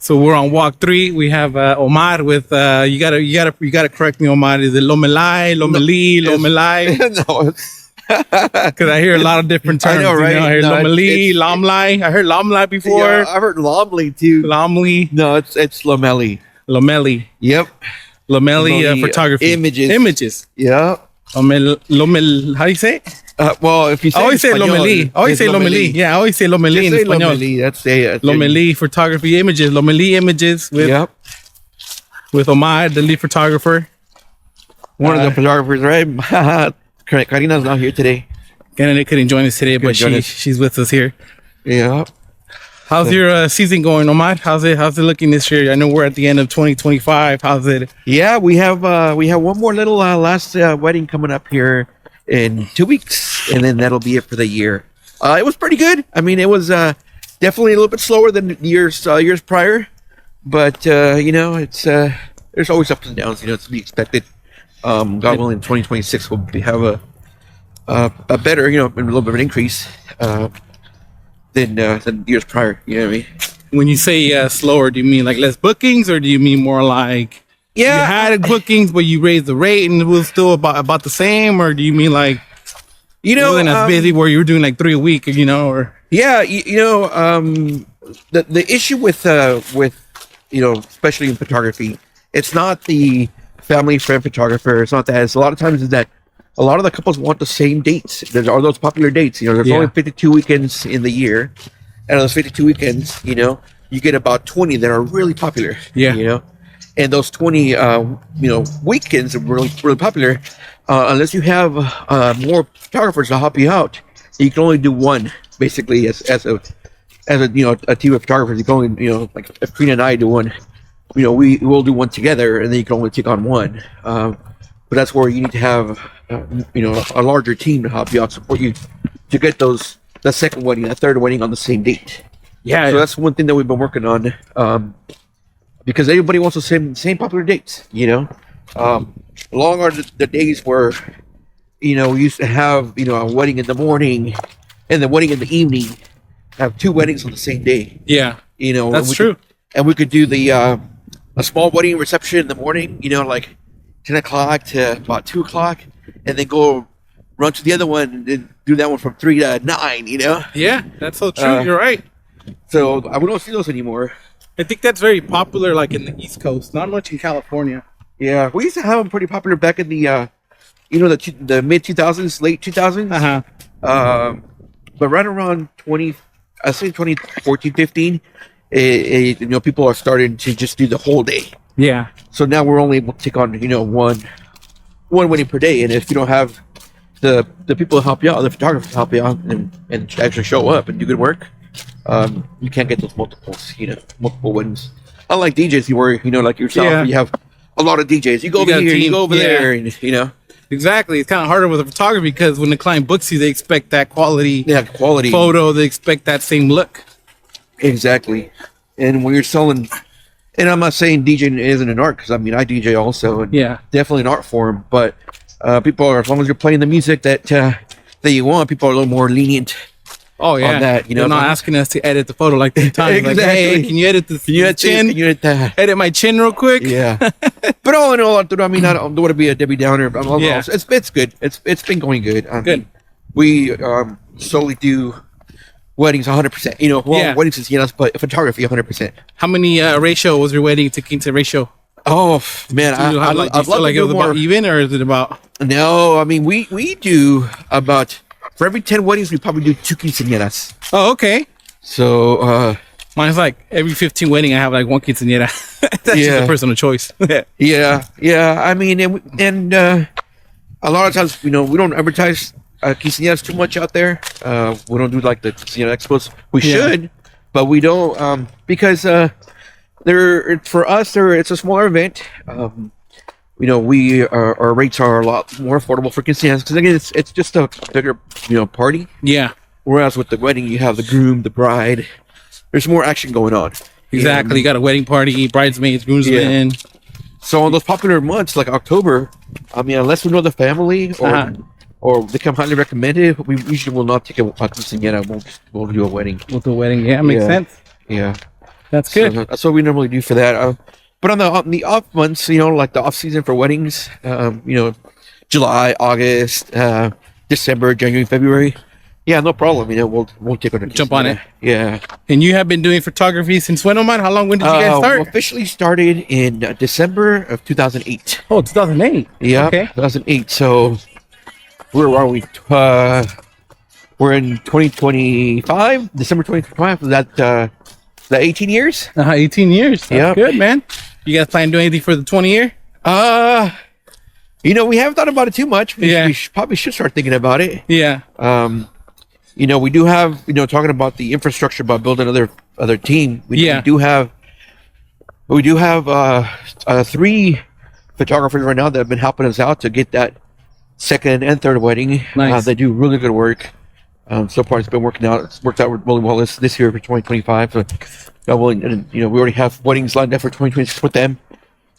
So we're on walk 3. We have Omar with you gotta correct me, Omar. Is it Lomeli? No, Because I hear a lot of different terms. I know, right? I hear No, Lomeli, Lomeli. I heard Lomeli before. yeah, I've heard Lomeli too. Lomeli. No, it's Lomeli. Lomeli. Yep. Lomeli photography. Images. Yeah. Lomel. How do you say it? Well, if you say I always say Lomeli. I always say Lomeli. Yeah, I always say Lomeli in say Espanol. Lomeli. That's it. Lomeli photography images. Lomeli Images with Omar, the lead photographer. One of the photographers, right? Karina's not here today. Kennedy couldn't join us today, but she's with us here. Yeah. How's your season going, Omar? How's it looking this year? I know we're at the end of 2025. How's it? Yeah, we have one more little last wedding coming up here in 2 weeks, and then that'll be it for the year. It was pretty good. I mean, it was definitely a little bit slower than years prior, but it's there's always ups and downs. It's to be expected. God willing, 2026 will have a better, a little bit of an increase than years prior. You know what I mean? When you say slower, do you mean like less bookings, or do you mean more like you had bookings but you raised the rate and it was still about the same, or do you mean like it wasn't as busy where you were doing like 3 a week, or the issue with especially in photography, it's not the family friend photographer. It's not that. It's a lot of times is that a lot of the couples want the same dates. There are those popular dates. There's only 52 weekends in the year, and on those 52 weekends, you get about 20 that are really popular. Yeah. And those 20 weekends are really really popular. Unless you have more photographers to help you out, you can only do one basically as a team of photographers. You can only like if Karina and I do one. We will do one together, and then you can only take on one. But that's where you need to have, a larger team to help you out, support you to get the second wedding, the third wedding on the same date. Yeah. So that's one thing that we've been working on, because everybody wants the same popular dates. Long are the days where, we used to have, a wedding in the morning, and the wedding in the evening. Have 2 weddings on the same day. Yeah. That's true. And we could do a small wedding reception in the morning, like 10 o'clock to about 2 o'clock, and then go run to the other one and then do that one from 3 to 9, Yeah, that's so true. You're right. So we don't see those anymore. I think that's very popular, like in the East Coast, not much in California. Yeah, we used to have them pretty popular back in the, the mid 2000s, late 2000s. But right around 2014, 15, people are starting to just do the whole day. Yeah. So now we're only able to take on, one wedding per day. And if you don't have the people to help you out, the photographers to help you out and actually show up and do good work, you can't get those multiple weddings. Unlike DJs, where, like yourself, you have a lot of DJs. You go over here, you go over there, and, Exactly. It's kind of harder with a photography because when the client books you, they expect that quality photo. They expect that same look. Exactly. And when you're selling, and I'm not saying DJing isn't an art, because I DJ also, and definitely an art form, but people are, as long as you're playing the music that you want, people are a little more lenient. Oh yeah, on that, they're not asking us to edit the photo like 3 times. Exactly. Like, hey, can you edit the chin? Can you edit that? Edit my chin real quick. Yeah. But all in all, Arturo, I don't want to be a Debbie Downer, but it's good. It's been going good. Good. We solely do weddings 100%. Weddings is but photography 100%. How many ratio was your wedding to quince ratio? Oh man, I'd love to do it was more. About even, or is it about? No, we do about. For every 10 weddings, we probably do 2 quinceañeras. Oh, okay. So, mine's like every 15 wedding, I have like 1 quinceañera. That's just a personal choice. Yeah. And a lot of times, we don't advertise quinceañeras too much out there. We don't do like the quinceañera expos. We should, but we don't because for us, it's a smaller event. Our rates are a lot more affordable for quinceañeras because again, it's just a bigger, party. Yeah. Whereas with the wedding, you have the groom, the bride. There's more action going on. Exactly. You got a wedding party, bridesmaids, groomsmen. So on those popular months like October, unless we know the family or they come highly recommended, we usually will not take a quinceañera. We'll do a wedding. We'll do a wedding. Yeah, makes sense. Yeah. That's good. So that's what we normally do for that. But on the off months, like the off season for weddings, July, August, December, January, February. Yeah, no problem. We'll take on Jump on it. Yeah. And you have been doing photography since when, Omar? How long? When did you guys start? Officially started in December of 2008. Oh, 2008. Yeah, Okay. 2008. So where are we? We're in 2025, December 2025. Is that 18 years? 18 years. That's Yep. good, man. You guys plan to do anything for the 20 year? We haven't thought about it too much. We probably should start thinking about it. Yeah. We do have, talking about the infrastructure, about building other team. We do have 3 photographers right now that have been helping us out to get that second and third wedding. Nice. They do really good work. So far it's been working out. It's worked out really well this year for 2025. So, we already have weddings lined up for 2026 with them.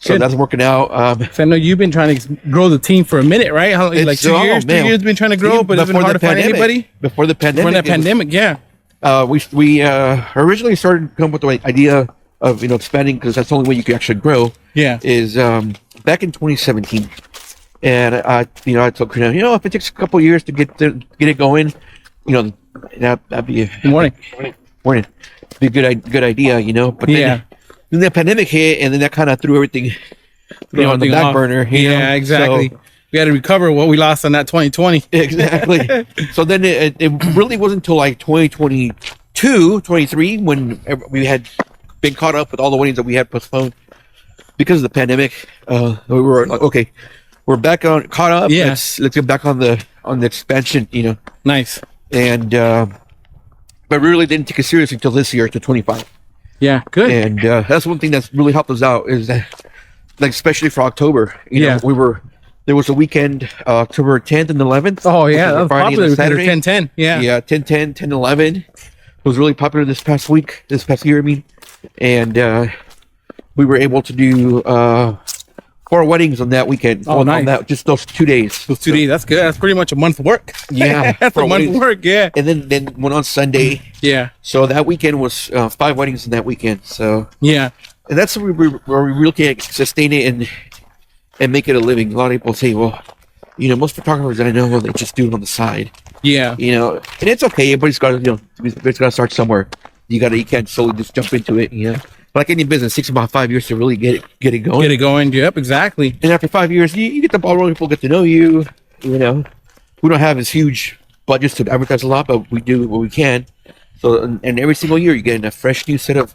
So Good. that's working out. So I know you've been trying to grow the team for a minute, right? How, like 2 years? Man. 2 years been trying to grow, but it's been hard to find anybody? Before the pandemic. Before that pandemic, yeah. We originally started to come up with the idea of expanding, because that's the only way you can actually grow. Yeah. Is back in 2017, and I told Karina, if it takes a couple of years to get it going, that'd be Morning. Be a good idea, But then the pandemic hit, and then that kind of threw everything, on the back burner. Yeah, exactly. So, we got to recover what we lost on that 2020. Exactly. So then it really wasn't until like 2022, 23 when we had been caught up with all the weddings that we had postponed because of the pandemic. We were like, okay, we're back caught up. Yeah. Let's get back on the expansion. Nice. And but we really didn't take it seriously until this year, to 25. Yeah, good. And that's one thing that's really helped us out, is that, like, especially for October, there was a weekend, October 10th and 11th. Oh yeah, that was Friday popular. and Saturday. 10-10. Yeah. 10-10, 10-11. It was really popular this past year, I mean. And we were able to do 4 weddings on that weekend. Oh, nice. On that, just those 2 days. Those 2 days, that's good. That's pretty much a month of work. Yeah. That's a month of work, yeah. And then went on Sunday. Yeah. So that weekend was 5 weddings in that weekend. So yeah. And that's where we really can sustain it and make it a living. A lot of people say, well, most photographers that I know, they just do it on the side. Yeah. And it's okay. Everybody's got to, it's got to start somewhere. You can't solely just jump into it. Like any business, it takes about 5 years to really get it going. Get it going. Yep, exactly. And after 5 years, you get the ball rolling. People get to know you. We don't have this huge budgets to advertise a lot, but we do what we can. So, and every single year, you get a fresh new set of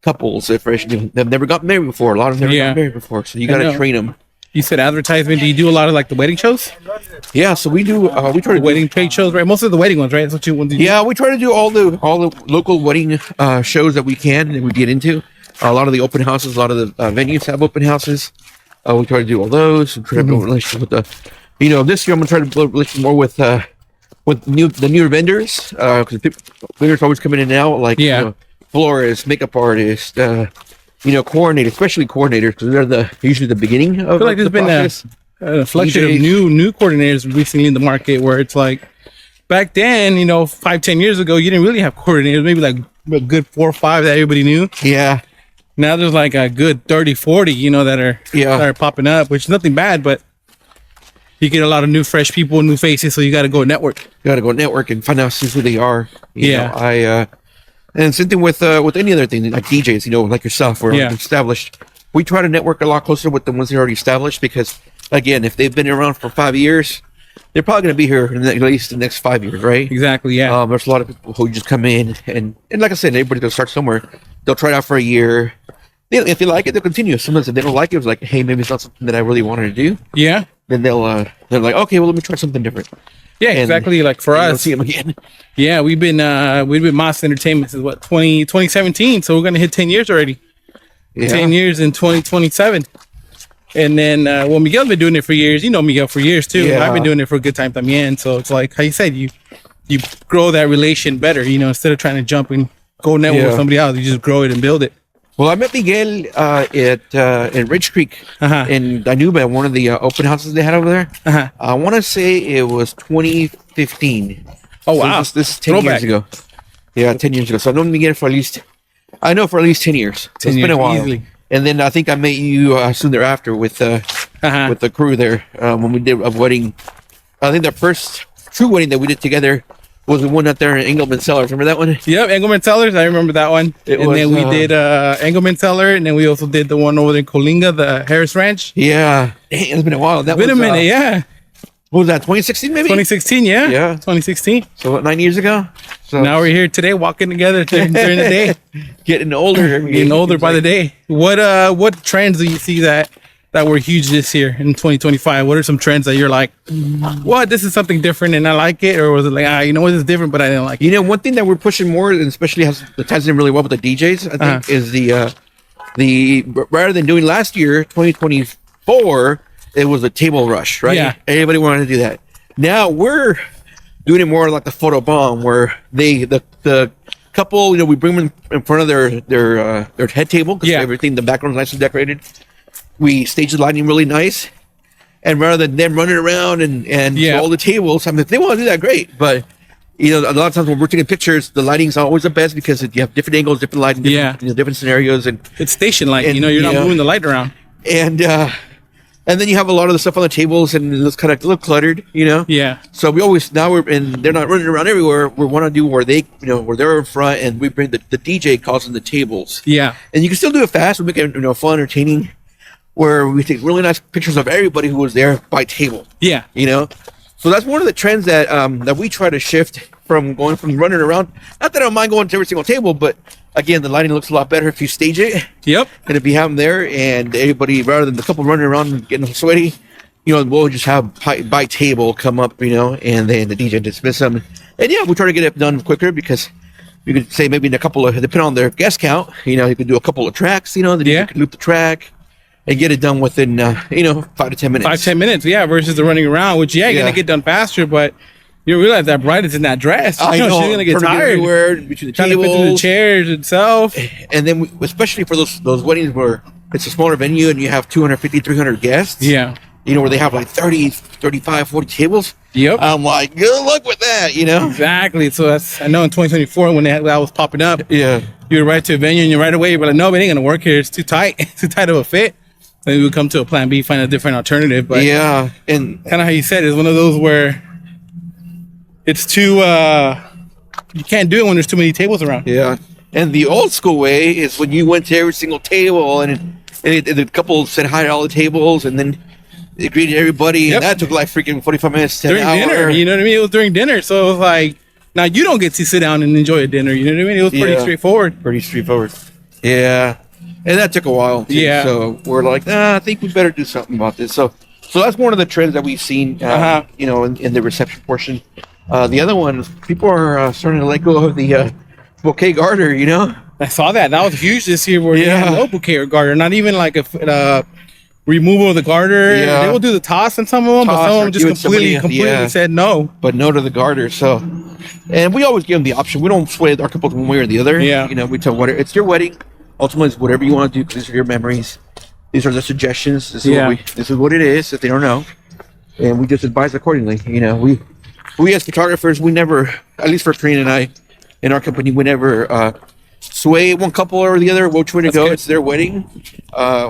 couples. They've never got married before. A lot of them never got married before. So you got to train them. You said advertisement. Do you do a lot of like the wedding shows? Yeah, so we do. We try to do wedding trade shows, right? Most of the wedding ones, right? That's what you want to do. Yeah, we try to do all the local wedding shows that we can and we get into. A lot of the open houses, a lot of the venues have open houses. We try to do all those. We try to build relationships with the. This year I'm gonna try to build relationships more with the newer vendors, because vendors always coming in and out, like florists, makeup artists. Coordinators, especially coordinators, because they're usually the beginning of. I feel like there's been a fluctuation of new coordinators recently in the market, where it's like back then, 5-10 years ago, you didn't really have coordinators. Maybe like a good 4 or 5 that everybody knew. Yeah. Now there's like a good 30-40, that are popping up, which is nothing bad, but you get a lot of new, fresh people, new faces, so you got to go network. You got to go network and find out who they are. You know, and same thing with any other thing, like DJs, like yourself, or established. We try to network a lot closer with the ones that are already established, because, again, if they've been around for 5 years, they're probably going to be here in at least the next 5 years, right? Exactly, yeah. There's a lot of people who just come in, and like I said, everybody's going to start somewhere. They'll try it out for a year. If they like it, they'll continue. Sometimes if they don't like it, it's like, hey, maybe it's not something that I really wanted to do. Yeah. Then they're like, okay, well, let me try something different. Yeah, exactly. Like for us, see them again. Yeah, we've been Moss Entertainment since 2017, so we're gonna hit 10 years already. 10 years in 2027. And then Miguel's been doing it for years. You know Miguel for years too. Yeah. I've been doing it for a good time también. So it's like how you said, you grow that relation better. Instead of trying to jump and go network with somebody else, you just grow it and build it. Well, I met Miguel in Ridge Creek in Danuba, one of the open houses they had over there. I want to say it was 2015. Oh, wow. So this is 10 years ago. Yeah, 10 years ago. So I've known Miguel for at least I know for at least 10 years. 10 it's years, been a while. easily. And then I think I met you soon thereafter with the crew there when we did a wedding. I think the first true wedding that we did together was the one out there in Engelman Cellars. Remember that one? Yep, Engelman Cellars. I remember that one. Then we did Engelman Cellar, and then we also did the one over in Colinga, the Harris Ranch. Yeah. Dang, it's been a while. Been a minute, yeah. What was that, 2016 maybe? 2016, yeah. Yeah. 2016. So what, 9 years ago? So now we're here today walking together during the day. Getting older. Getting older by the day. What trends do you see that were huge this year in 2025? What are some trends that you're like, what, this is something different and I like it? Or was it like, you know what, this is different, but I didn't like it? You know, one thing that we're pushing more, and especially that ties in really well with the DJs, I think, is the rather than doing last year, 2024, it was a table rush, right? Yeah. Everybody wanted to do that. Now we're doing it more like the photo bomb, where the couple, you know, we bring them in front of their head table, because everything, the background's nicely decorated. We stage the lighting really nice, and rather than them running around and all the tables, I mean, if they want to do that, great. But you know, a lot of times when we're taking pictures, the lighting's always the best because you have different angles, different lighting, different scenarios, and it's station light. You know, you're not moving the light around, and then you have a lot of the stuff on the tables, and it's kind of a little cluttered, you know. Yeah. So we always they're not running around everywhere. We want to do where they're in front, and we bring the DJ calls in the tables. Yeah. And you can still do it fast. We make it fun, entertaining, where we take really nice pictures of everybody who was there by table. Yeah. You know. So that's one of the trends that we try to shift from going from running around. Not that I don't mind going to every single table, but again, the lighting looks a lot better if you stage it. Yep. And if you have them there, and everybody, rather than the couple running around and getting sweaty, you know, we'll just have by table come up, you know, and then the DJ dismiss them. And yeah, we try to get it done quicker because you could say maybe in a couple of, depending on their guest count, you know, you could do a couple of tracks, you know, then you could loop the track and get it done within, 5 to 10 minutes. 5-10 minutes, yeah, versus the running around, which, you're going to get done faster, but you realize that bride is in that dress. I know. She's going to get tired. Everywhere, between the trying to fit through the chairs itself. And then, especially for those weddings where it's a smaller venue and you have 250, 300 guests. Yeah. You know, where they have like 30, 35, 40 tables. Yep. I'm like, good luck with that, you know? Exactly. So I know in 2024 when that was popping up. Yeah. You were right to a venue and you're right away. You're like, no, it ain't going to work here. It's too tight. It's too tight of a fit. Then we would come to a plan B, find a different alternative. But yeah. And kind of how you said, it's one of those where it's too, you can't do it when there's too many tables around. Yeah. And the old school way is when you went to every single table and the couple said hi to all the tables and then they greeted everybody. And that took like freaking 45 minutes to during dinner. You know what I mean? It was during dinner. So it was like, now you don't get to sit down and enjoy a dinner. You know what I mean? It was pretty straightforward. Pretty straightforward. Yeah. And that took a while too. Yeah. So we're like, I think we better do something about this. So that's one of the trends that we've seen, you know, in the reception portion. The other one is people are starting to let go of the bouquet garter, you know? I saw that. That was huge this year where they had no bouquet or garter. Not even like a removal of the garter. Yeah. They will do the toss in some of them, but some of them just completely said no. But no to the garter. So, and we always give them the option. We don't sway our couples one way or the other. Yeah. You know, we tell it's your wedding. Ultimately, it's whatever you want to do because these are your memories. These are the suggestions. This is what it is if they don't know. And we just advise accordingly. You know, we as photographers, we never, at least for Karina and I, in our company, we never sway one couple or the other which way to go. Good. It's their wedding.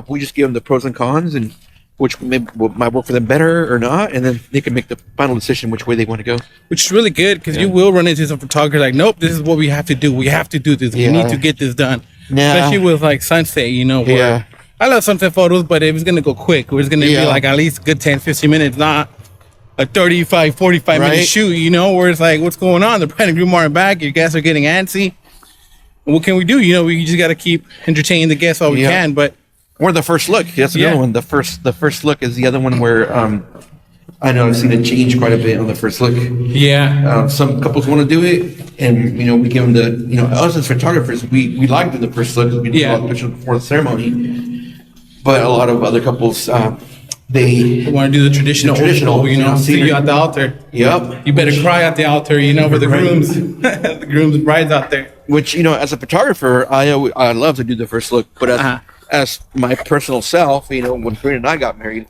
We just give them the pros and cons and which might work for them better or not, and then they can make the final decision which way they want to go. Which is really good because you will run into some photographers like, nope, this is what we have to do. We have to do this. We need to get this done. Especially with like sunset, you know. Where I love sunset photos, but if it's going to go quick, it's going to be like at least a good 10, 15 minutes, not a 35, 45 minute shoot, you know, where it's like, what's going on? The bride and groom are back. Your guests are getting antsy. What can we do? You know, we just got to keep entertaining the guests all we can. But or the first look. That's the other one. The first look is the other one where I know I've seen it change quite a bit on the first look. Yeah. Some couples want to do it, and you know, we give them the, you know, us as photographers, we like doing the first look because we do a lot of pictures before the ceremony. But a lot of other couples, they want to do the traditional, you know, see you at the altar. Yep. You better cry at the altar, you know, for the grooms, the grooms and brides out there. Which, you know, as a photographer, I love to do the first look, but as my personal self, you know, when Karina and I got married,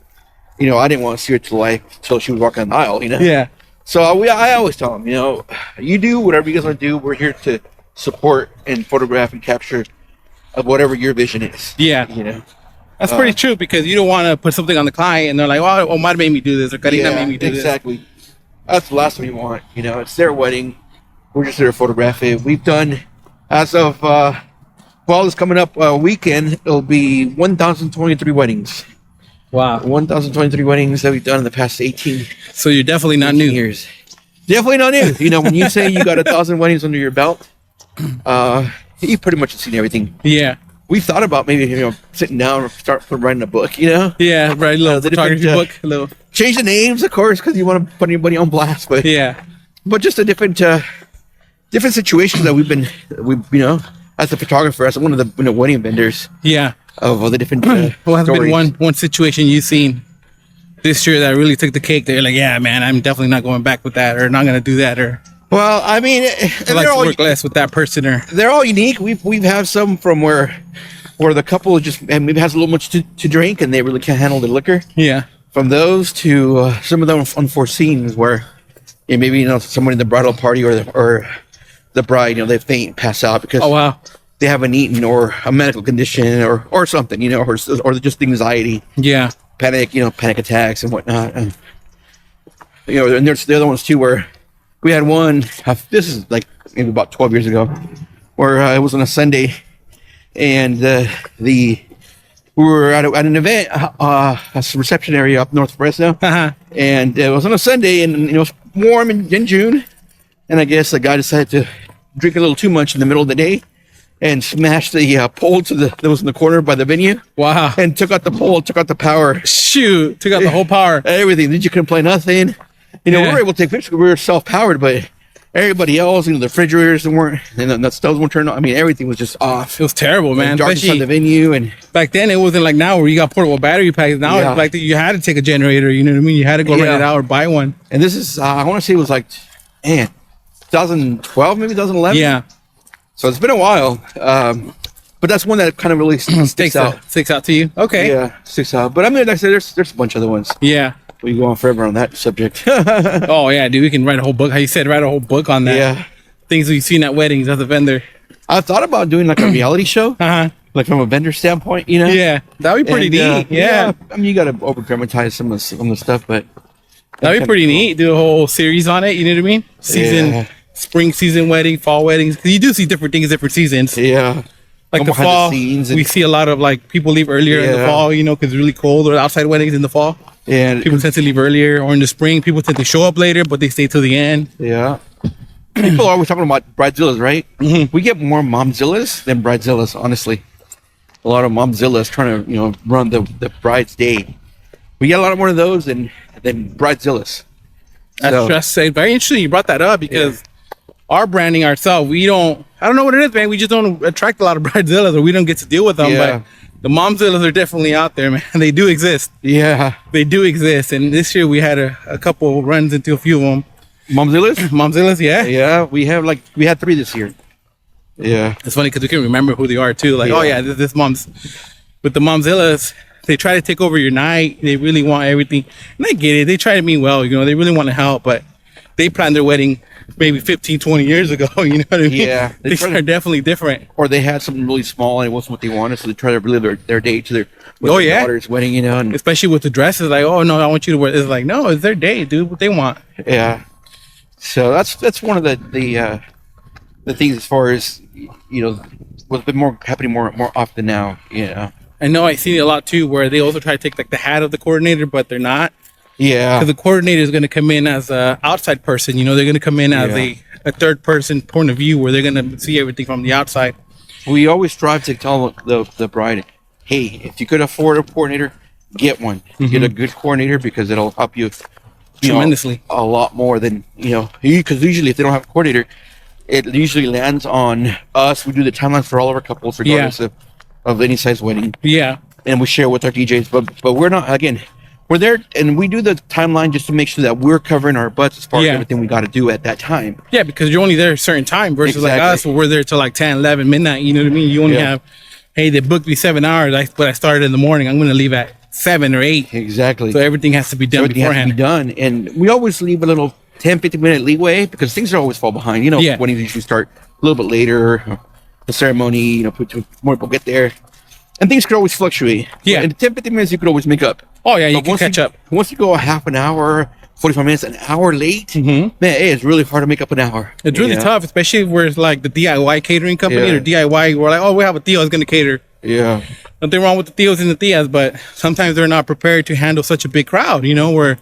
you know, I didn't want to see her till she was walking the aisle, you know. Yeah. So I always tell them, you know, you do whatever you guys want to do. We're here to support and photograph and capture of whatever your vision is. Yeah. That's pretty true, because you don't want to put something on the client and they're like, "Oh, Omar made me do this," or "Karina made me do this." Exactly. That's the last one you want. It's their wedding. We're just there to photograph it. We've done, as of fall is coming up weekend, it'll be 1,023 weddings. Wow. 1,023 weddings that we've done in the past 18. So you're definitely not new. Years. Definitely not new. When you say you got 1,000 weddings under your belt, you pretty much have seen everything. Yeah. We thought about maybe sitting down and start writing a book. Yeah, write a little photography book. A little. Change the names, of course, because you want to put anybody on blast. But but just a different situations that we've as a photographer, as one of the wedding vendors. Yeah. Of all the different. What has been one situation you've seen this year that really took the cake? That you're like, yeah, man, I'm definitely not going back with that, or not going to do that, or. Well, I mean, I like to work less with that person, or they're all unique. We've had some from where the couple just maybe has a little much to drink and they really can't handle the liquor. Yeah. From those to some of them unforeseen, where maybe someone in the bridal party or the bride, they faint, pass out because they haven't eaten, or a medical condition, or something, or just anxiety. Yeah. Panic attacks and whatnot, and and there's the other ones too where. We had one, this is like maybe about 12 years ago, where it was on a Sunday, and we were at an event, a reception area up north of Fresno, and it was on a Sunday, and it was warm in June, and I guess the guy decided to drink a little too much in the middle of the day, and smashed the pole that was in the corner by the venue. Wow. And took out the pole, took out the power. Shoot, took out the whole power. Everything. Then you couldn't play nothing. We were able to take pictures. We were self-powered, but everybody else, the refrigerators weren't, and the stoves weren't turned on. I mean, everything was just off. It was terrible, man. Darkness on the venue, and back then it wasn't like now where you got portable battery packs. Now it's like you had to take a generator. You know what I mean? You had to go rent it out or buy one. And this is, I want to say it was like, 2012, maybe 2011. Yeah. So it's been a while, but that's one that kind of really sticks out. Sticks out to you? Okay. Yeah, sticks out. But I mean, like I said, there's a bunch of other ones. Yeah. We can go on forever on that subject. Oh yeah, dude, we can write a whole book. How you said, write a whole book on that. Yeah. Things we've seen at weddings as a vendor. I thought about doing like a reality show. Like from a vendor standpoint, Yeah, that'd be pretty neat. Yeah. I mean, you got to over dramatize some of the stuff, but that'd be pretty neat. Do a whole series on it. You know what I mean? Spring season wedding, fall weddings. Because you do see different things, different seasons. Yeah. Like the fall, we see a lot of like people leave earlier in the fall, because it's really cold, or outside weddings in the fall. And people tend to leave earlier, or in the spring, people tend to show up later, but they stay till the end. Yeah. People are always talking about bridezillas, right? We get more momzillas than bridezillas, honestly. A lot of momzillas trying to, run the bride's day. We get a lot more of those than bridezillas. That's very interesting you brought that up, because our branding ourselves, I don't know what it is, man. We just don't attract a lot of bridezillas, or we don't get to deal with them. But the momzillas are definitely out there, man. They do exist. Yeah. They do exist. And this year we had a couple runs into a few of them. Momzillas? Momzillas, yeah. Yeah, we had 3 this year. Yeah. It's funny because we can remember who they are too. Like, this mom's. With the momzillas, they try to take over your night. They really want everything. And I get it. They try to mean well, they really want to help, but they planned their wedding maybe 15, 20 years ago. You know what I mean? Yeah. They are definitely different. Or they had something really small and it wasn't what they wanted, so they try to relive their day to their daughter's wedding, and especially with the dresses, like, oh no, I want you to wear. It's like, no, it's their day, dude. What they want. Yeah. So that's one of the things as far as what's been happening more often now. I know I've seen it a lot too, where they also try to take like the hat of the coordinator, but they're not. Yeah. Because the coordinator is going to come in as a outside person. They're going to come in as a third person point of view, where they're going to see everything from the outside. We always strive to tell the bride, hey, if you could afford a coordinator, get one. Get a good coordinator, because it'll help you tremendously a lot more than because usually if they don't have a coordinator, it usually lands on us. We do the timelines for all of our couples, regardless of any size wedding. Yeah. And we share with our DJs, but we're not, again, we're there and we do the timeline just to make sure that we're covering our butts as far as everything we got to do at that time. Yeah, because you're only there a certain time versus like us, where we're there till like 10, 11, midnight. You know what I mean? You only have, hey, they booked me 7 hours, but I started in the morning. I'm going to leave at 7 or 8. Exactly. So everything has to be done beforehand. Has to be done. And we always leave a little 10, 15 minute leeway, because things are always fall behind. Weddings usually start a little bit later, the ceremony, you know, more people get there. And things could always fluctuate. Yeah. In 10, 15 minutes, you could always make up. Oh, yeah, you But can catch up. Once you go a half an hour, 45 minutes, an hour late, man, it's really hard to make up an hour. It's really tough, especially where it's like the DIY catering company or DIY. We're like, oh, we have a Theo who's going to cater. Yeah. Nothing wrong with the Theos and the Theas, but sometimes they're not prepared to handle such a big crowd, you know, where